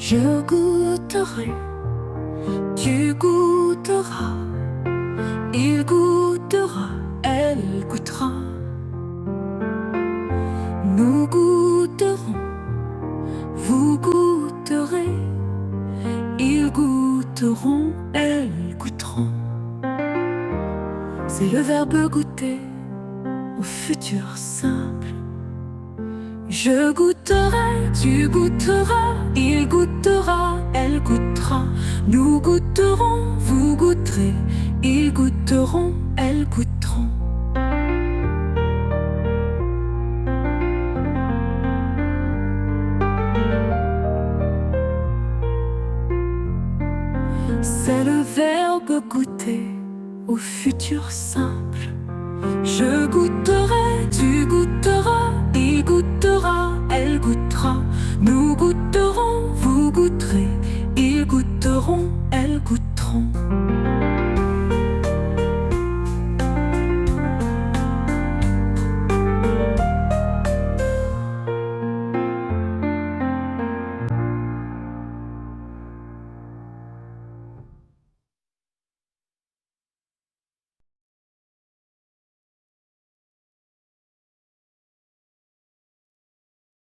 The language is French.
Je goûterai, tu goûteras, il goûtera, elle goûtera. Nous goûterons, vous goûterez, ils goûteront, elles goûteront. C'est le verbe goûter au futur simple. Je goûterai, tu goûteras, il goûtera, elle goûtera. Nous goûterons, vous goûterez, ils goûteront, elles goûteront. C'est le verbe goûter au futur simple. Je goûterai, tu goûteras, il goûtera, elle goûtera. Nous goûterons.